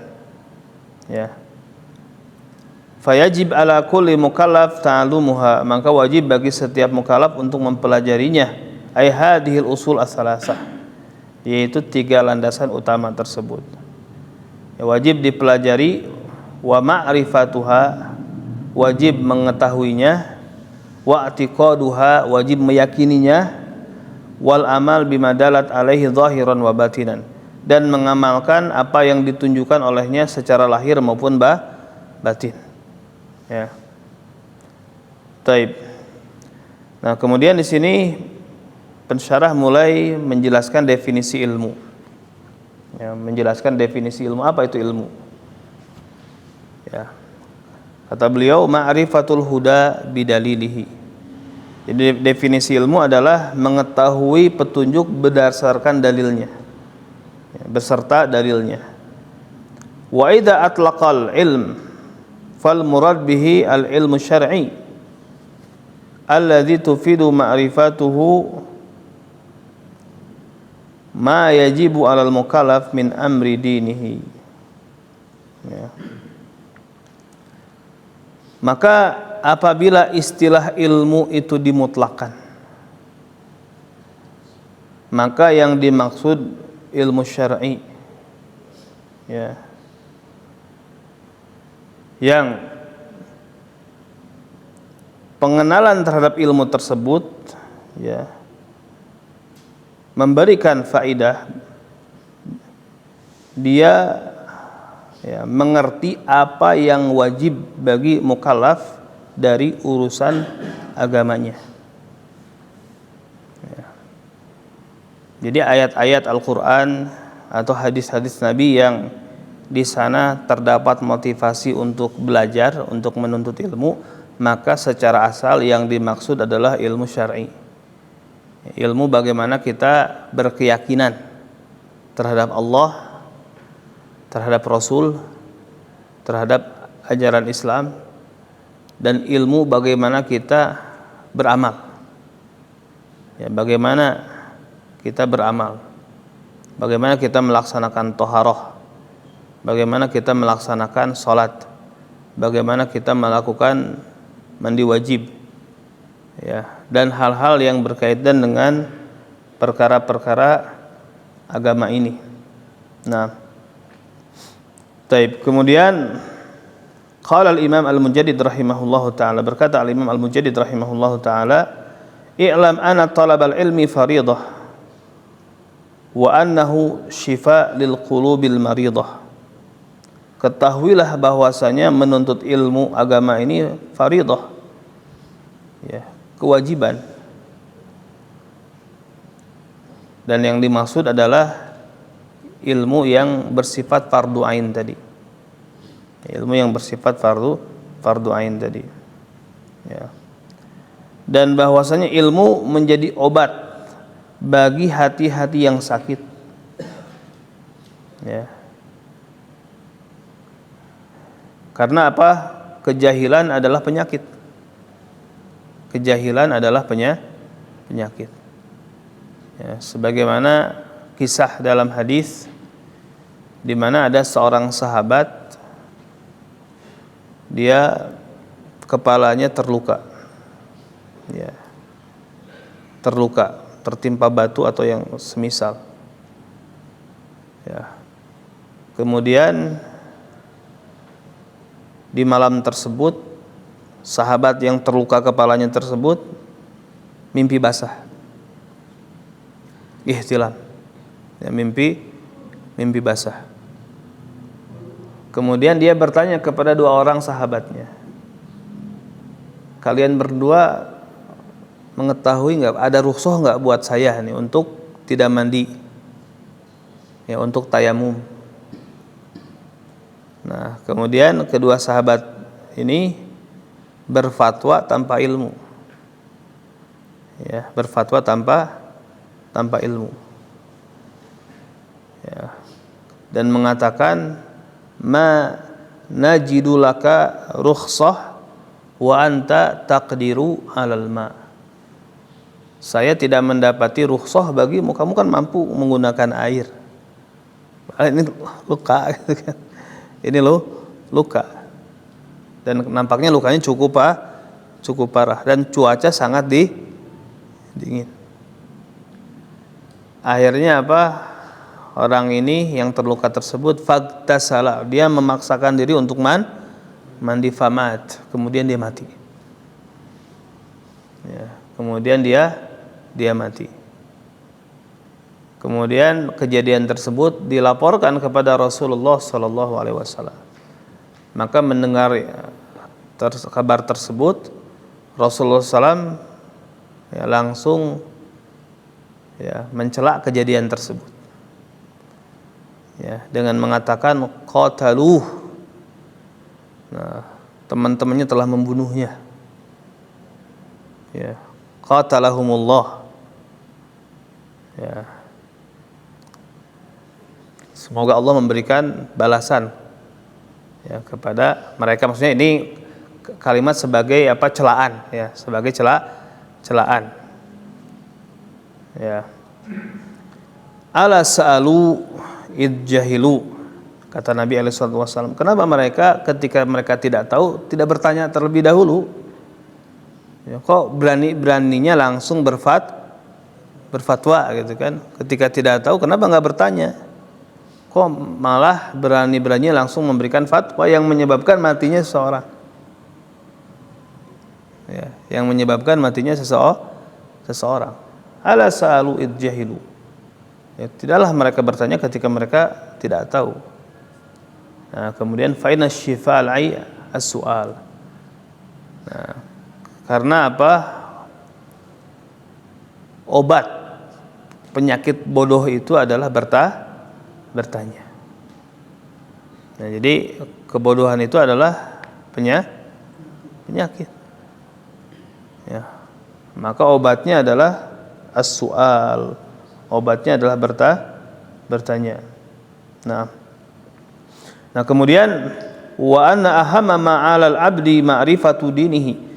Ya. Fayajib ala kulli mukallaf ta'allumuha, maka wajib bagi setiap mukallaf untuk mempelajarinya. Ai hadhil usul as-salasah, yaitu 3 landasan utama tersebut. Ya, wajib dipelajari, wa ma'rifatuha, wajib mengetahuinya, wa i'tiqaduha, wajib meyakininya, wal amal bima dalat alaihi zahiran wa batinan, dan mengamalkan apa yang ditunjukkan olehnya secara lahir maupun batin. Ya. Taib. Nah, kemudian di sini pensyarah mulai menjelaskan definisi ilmu. Ya, menjelaskan definisi ilmu, apa itu ilmu. Ya. Kata beliau, ma'rifatul huda bidalilihi. Jadi definisi ilmu adalah mengetahui petunjuk berdasarkan dalilnya, ya, beserta dalilnya. Wa idza atlaqal ilm fal murad bihi al ilmu syar'i alladzi tufidu ma'rifatuhu ma yajibu 'alal mukallaf min amri dinihi. Ya. Maka apabila istilah ilmu itu dimutlakkan, maka yang dimaksud ilmu syar'i, ya, yang pengenalan terhadap ilmu tersebut, ya, memberikan faidah, dia, ya, mengerti apa yang wajib bagi mukallaf dari urusan agamanya. Ya. Jadi ayat-ayat Al-Quran atau hadis-hadis Nabi yang di sana terdapat motivasi untuk belajar, untuk menuntut ilmu, maka secara asal yang dimaksud adalah ilmu syar'i. Ilmu bagaimana kita berkeyakinan terhadap Allah, terhadap Rasul, terhadap ajaran Islam, dan ilmu bagaimana kita beramal. Ya, bagaimana kita beramal, bagaimana kita melaksanakan toharoh, bagaimana kita melaksanakan sholat, bagaimana kita melakukan mandi wajib, ya, dan hal-hal yang berkaitan dengan perkara-perkara agama ini. Nah, taib. Kemudian qala al-Imam Al-Mujaddid rahimahullahu taala, berkata al-Imam Al-Mujaddid rahimahullahu taala, i'lam anna talabal ilmi fariidah wa annahu shifa lil qulubil maridah. Ketahuilah bahwasanya menuntut ilmu agama ini fariidah, ya, kewajiban. Dan yang dimaksud adalah ilmu yang bersifat fardu ain tadi. Ilmu yang bersifat fardu ain tadi. Ya. Dan bahwasanya ilmu menjadi obat bagi hati-hati yang sakit. Ya. Karena apa? Kejahilan adalah penyakit. Kejahilan adalah penyakit. Ya, sebagaimana kisah dalam hadis di mana ada seorang sahabat, dia kepalanya terluka. Ya. Terluka, tertimpa batu atau yang semisal. Ya. Kemudian di malam tersebut, sahabat yang terluka kepalanya tersebut mimpi basah, ihtilam, ya, mimpi basah. Kemudian dia bertanya kepada dua orang sahabatnya, kalian berdua mengetahui nggak ada rukhsah nggak buat saya nih untuk tidak mandi, ya, untuk tayamum. Nah, kemudian kedua sahabat ini berfatwa tanpa ilmu, ya, berfatwa tanpa ilmu, ya, dan mengatakan ma najidu laka rukhsah wa anta taqdiru alal ma. Saya tidak mendapati rukhsah bagimu, kamu kan mampu menggunakan air. Ini luka gitu kan. Ini luka. Dan nampaknya lukanya cukup parah dan cuaca sangat dingin. Akhirnya apa? Orang ini yang terluka tersebut fagtasala, dia memaksakan diri untuk mandi famat, kemudian dia mati. Ya, kemudian dia mati. Kemudian kejadian tersebut dilaporkan kepada Rasulullah sallallahu alaihi wasallam. Maka mendengar kabar tersebut, Rasulullah SAW ya, langsung ya, mencela kejadian tersebut. Ya, dengan mengatakan qataluh. Nah, teman-temannya telah membunuhnya. Ya, qatalahumullah. Ya. Semoga Allah memberikan balasan ya kepada mereka. Maksudnya ini kalimat sebagai apa? Celaan, ya, sebagai celaan. Ya. Ala sa'alu idjahilu, kata Nabi alaihi wasallam. Kenapa mereka ketika mereka tidak tahu tidak bertanya terlebih dahulu? Ya, kok beraninya langsung berfatwa gitu kan? Ketika tidak tahu kenapa nggak bertanya? Kok malah berani-beraninya langsung memberikan fatwa yang menyebabkan matinya seseorang, ya, yang menyebabkan matinya seseorang. Ala sa'alu idjahilu, ya, tidaklah mereka bertanya ketika mereka tidak tahu. Nah, kemudian fa'inna syifa'al ai as-su'al. Nah, karena apa? Obat penyakit bodoh itu adalah bertanya. Nah, jadi kebodohan itu adalah penyakit. Ya. Maka obatnya adalah as-su'al. Obatnya adalah bertanya. Nah, kemudian wa anna ahamma ma'alal abdi ma'rifatu dinihi.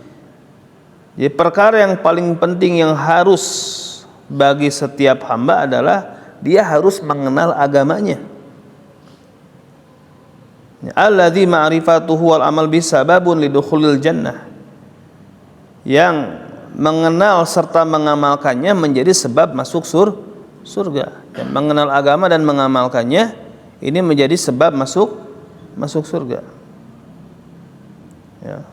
Jadi perkara yang paling penting yang harus bagi setiap hamba adalah dia harus mengenal agamanya. Alladzi ma'rifatuhu wal amal bi sababun lidukhulil jannah. Yang mengenal serta mengamalkannya menjadi sebab masuk surga. Dan mengenal agama dan mengamalkannya ini menjadi sebab masuk surga. Ya.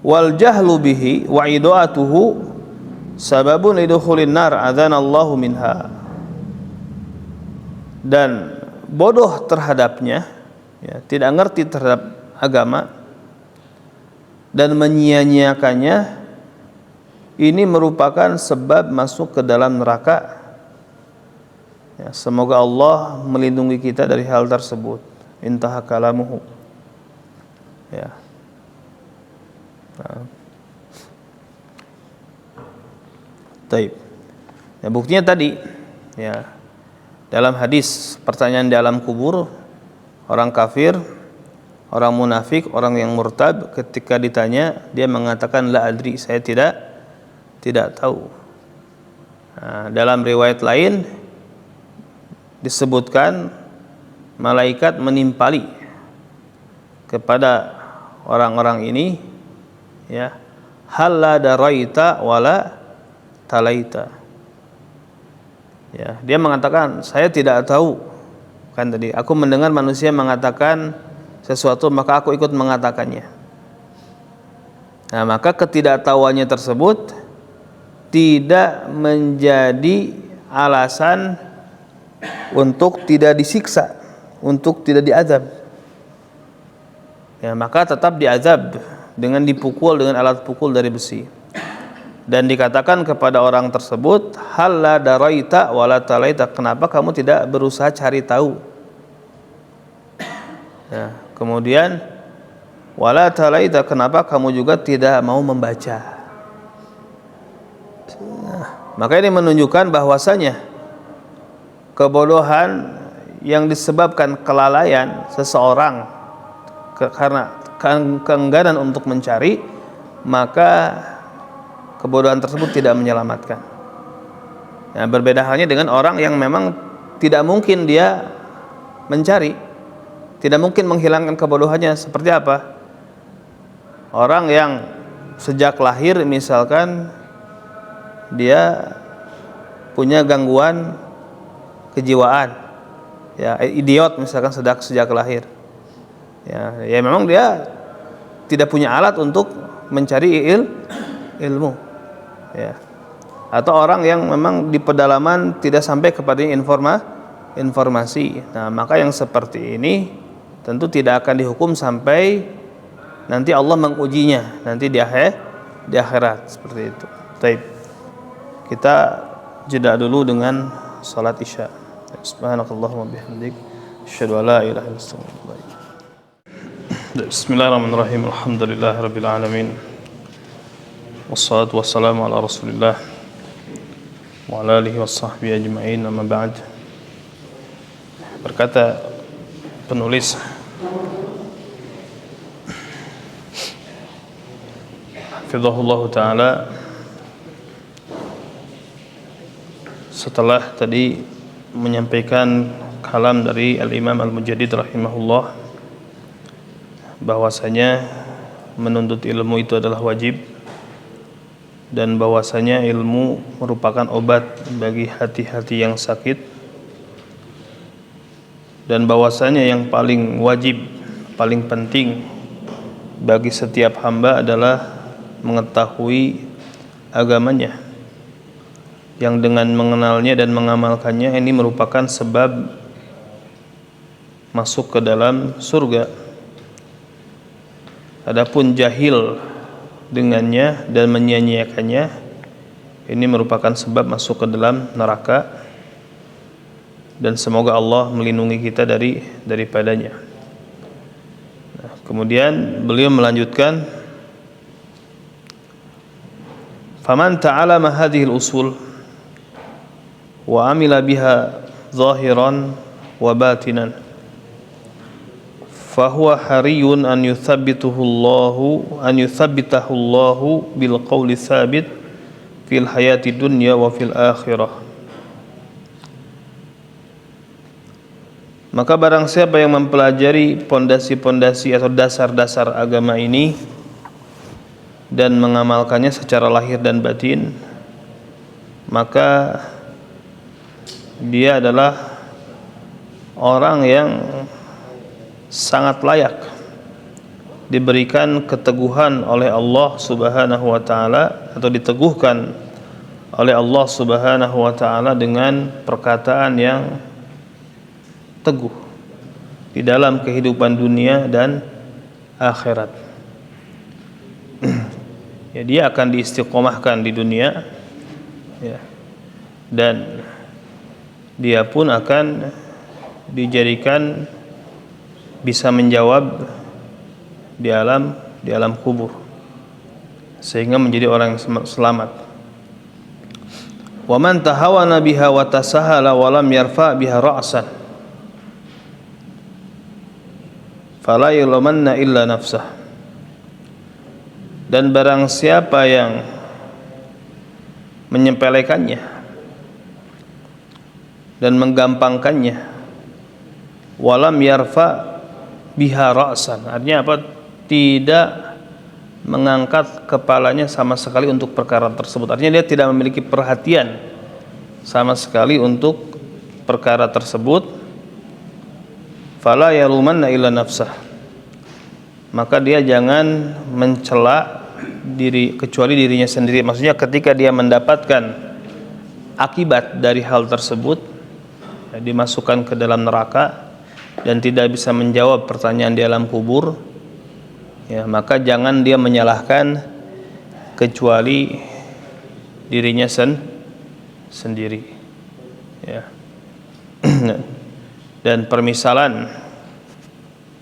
Wal jahlu bihi wa idaatuhu sababun lidukhulin nar adzanallahu minha. Dan bodoh terhadapnya, ya, tidak ngerti terhadap agama dan menyia-nyiakannya, ini merupakan sebab masuk ke dalam neraka. Ya, semoga Allah melindungi kita dari hal tersebut. Intaha kalamuhu. Ya. Nah. Taib. Ya, buktinya tadi, ya, dalam hadis pertanyaan di alam kubur, orang kafir, orang munafik, orang yang murtad, ketika ditanya dia mengatakan la adri, saya tidak tahu. Nah, dalam riwayat lain disebutkan malaikat menimpali kepada orang-orang ini, ya, hal la daraita wala talaita. Ya, dia mengatakan saya tidak tahu. Kan tadi aku mendengar manusia mengatakan sesuatu maka aku ikut mengatakannya. Nah, maka ketidaktahuannya tersebut tidak menjadi alasan untuk tidak disiksa, untuk tidak diazab. Ya, maka tetap diazab dengan dipukul dengan alat pukul dari besi. Dan dikatakan kepada orang tersebut, hal la daraita wala talaita, kenapa kamu tidak berusaha cari tahu? Ya, kemudian wala talaita, kenapa kamu juga tidak mau membaca? Nah, maka ini menunjukkan bahwasanya kebodohan yang disebabkan kelalaian seseorang karena keengganan untuk mencari, maka kebodohan tersebut tidak menyelamatkan. Nah, berbeda halnya dengan orang yang memang tidak mungkin dia mencari, tidak mungkin menghilangkan kebodohannya. Seperti apa? Orang yang sejak lahir misalkan dia punya gangguan kejiwaan, ya, idiot misalkan sejak lahir, ya memang dia tidak punya alat untuk mencari ilmu, ya. Atau orang yang memang di pedalaman tidak sampai kepada informasi. Nah, maka yang seperti ini tentu tidak akan dihukum sampai nanti Allah mengujinya nanti di akhirat, seperti itu. Baik. Kita jeda dulu dengan salat Isya. Subhanakallahumma bihamdik, asyhadu an la ilaha illa anta, astaghfiruka wa atubu ilaik. Bismillahirrahmanirrahim. Alhamdulillahirabbil alamin. Wassalatu wassalamu ala Rasulillah wa ala alihi washabbihi ajma'in. Amma ba'd. Berkata penulis, hafizahullah taala, setelah tadi menyampaikan kalam dari Al-Imam Al-Mujaddid rahimahullah bahwasanya menuntut ilmu itu adalah wajib, dan bahwasanya ilmu merupakan obat bagi hati-hati yang sakit, dan bahwasanya yang paling wajib, paling penting bagi setiap hamba adalah mengetahui agamanya, yang dengan mengenalnya dan mengamalkannya ini merupakan sebab masuk ke dalam surga. Adapun jahil dengannya dan menyia-nyiakannya, ini merupakan sebab masuk ke dalam neraka, dan semoga Allah melindungi kita daripadanya. Nah, kemudian beliau melanjutkan, faman ta'alama hadhil usul wa amila biha zahiran wa batinan fahuwa hariyun an yuthabbitahu Allahu bil qawli thabit fil hayati dunya wa fil akhirah. Maka barang siapa yang mempelajari pondasi-pondasi atau dasar-dasar agama ini dan mengamalkannya secara lahir dan batin, maka dia adalah orang yang sangat layak diberikan keteguhan oleh Allah Subhanahu wa taala, atau diteguhkan oleh Allah Subhanahu wa taala dengan perkataan yang teguh di dalam kehidupan dunia dan akhirat. Ya, dia akan diistiqomahkan di dunia, ya, dan dia pun akan dijadikan bisa menjawab di alam kubur, sehingga menjadi orang yang selamat. Wa man tahawana biha wa tasahala wa lam yarfa biha ra'san fala yulamanna illa nafsah. Dan barang siapa yang menyepelekannya dan menggampangkannya, walam yarfa biha ra'san, artinya apa? Tidak mengangkat kepalanya sama sekali untuk perkara tersebut. Artinya dia tidak memiliki perhatian sama sekali untuk perkara tersebut. Fala yalumanna illa nafsah, maka dia jangan mencela diri kecuali dirinya sendiri. Maksudnya ketika dia mendapatkan akibat dari hal tersebut, ya, dimasukkan ke dalam neraka dan tidak bisa menjawab pertanyaan di alam kubur, ya, maka jangan dia menyalahkan kecuali dirinya sendiri, ya. Dan permisalan,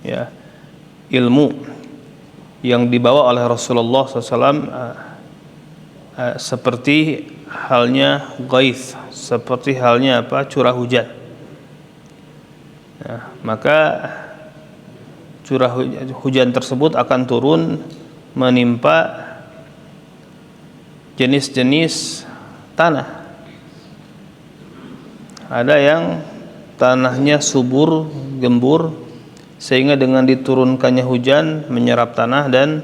ya, ilmu yang dibawa oleh Rasulullah SAW seperti halnya ghaith, seperti halnya apa? Curah hujan. Nah, maka curah hujan tersebut akan turun menimpa jenis-jenis tanah. Ada yang tanahnya subur, gembur, sehingga dengan diturunkannya hujan menyerap tanah dan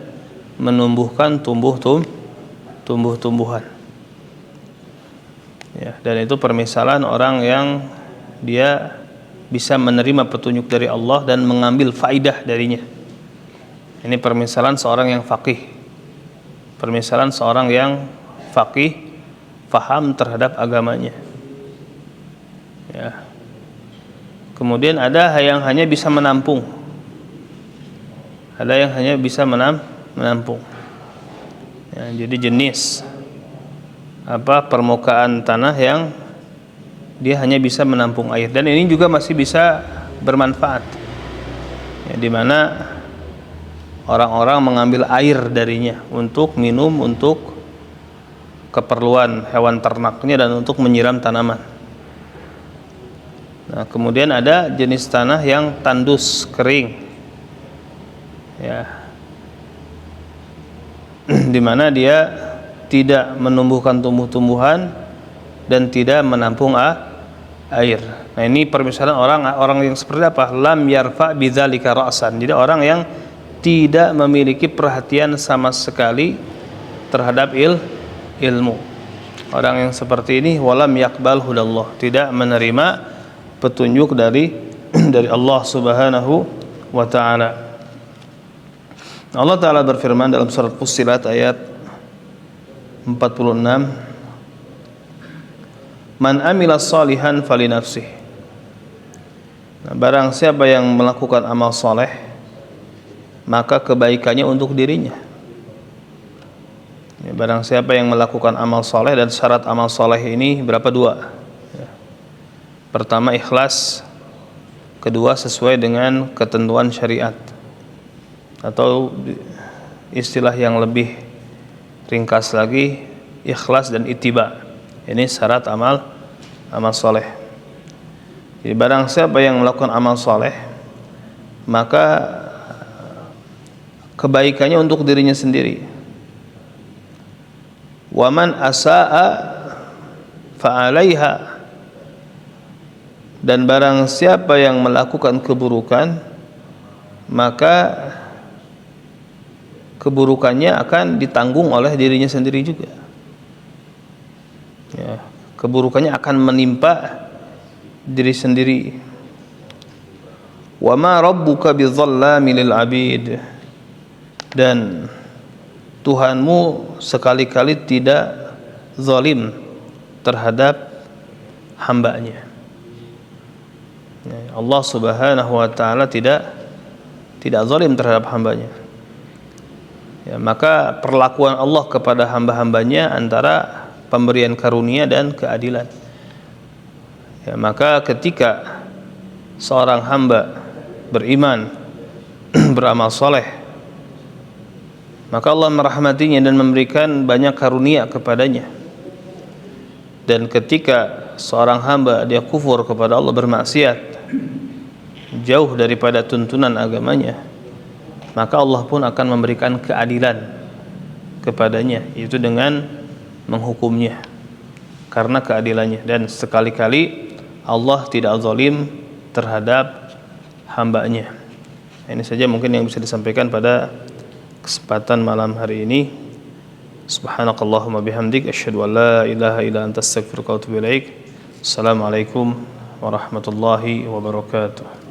menumbuhkan tumbuh-tumbuhan. Ya, dan itu permisalan orang yang dia bisa menerima petunjuk dari Allah dan mengambil faidah darinya. Ini permisalan seorang yang faqih. Permisalan seorang yang faqih, faham terhadap agamanya. Ya. Kemudian ada yang hanya bisa menampung. Ada yang hanya bisa menampung. Ya, jadi jenis permukaan tanah yang dia hanya bisa menampung air, dan ini juga masih bisa bermanfaat, ya, di mana orang-orang mengambil air darinya untuk minum, untuk keperluan hewan ternaknya, dan untuk menyiram tanaman. Nah, kemudian ada jenis tanah yang tandus, kering, ya, di mana dia tidak menumbuhkan tumbuh-tumbuhan dan tidak menampung air. Nah, ini permisalan orang yang seperti apa? Lam yarfa bidzalika ra'san. Jadi orang yang tidak memiliki perhatian sama sekali terhadap ilmu. Orang yang seperti ini walam yaqbal hudallah, tidak menerima petunjuk dari Allah Subhanahu wa taala. Allah taala berfirman dalam surat Fussilat ayat 46, Man amila salihan fali nafsih. Nah, barang siapa yang melakukan amal soleh, maka kebaikannya untuk dirinya. Ya, barang siapa yang melakukan amal soleh, dan syarat amal soleh ini berapa? Dua. Ya. Pertama ikhlas, kedua sesuai dengan ketentuan syariat, atau istilah yang lebih ringkas lagi, ikhlas dan ittiba. Ini syarat amal soleh. Jadi barang siapa yang melakukan amal soleh, maka kebaikannya untuk dirinya sendiri. Wa man asaa fa'alaiha. Dan barang siapa yang melakukan keburukan, maka keburukannya akan ditanggung oleh dirinya sendiri juga. Ya, keburukannya akan menimpa diri sendiri. Wa ma rabbuka bidzallami lil abid. Dan Tuhanmu sekali-kali tidak zalim terhadap hambanya. Ya, Allah Subhanahu wa taala tidak zalim terhadap hambanya. Ya, maka perlakuan Allah kepada hamba-hambanya antara pemberian karunia dan keadilan. Ya, maka ketika seorang hamba beriman beramal soleh, maka Allah merahmatinya dan memberikan banyak karunia kepadanya. Dan ketika seorang hamba dia kufur kepada Allah, bermaksiat, jauh daripada tuntunan agamanya, maka Allah pun akan memberikan keadilan kepadanya, yaitu dengan menghukumnya karena keadilannya. Dan sekali-kali Allah tidak zalim terhadap hambanya. Ini saja mungkin yang bisa disampaikan pada kesempatan malam hari ini. Subhanakallahumma bihamdik, asyhadu an la ilaha illa anta, astaghfiruka wa atubu ilaik. Assalamualaikum warahmatullahi wabarakatuh.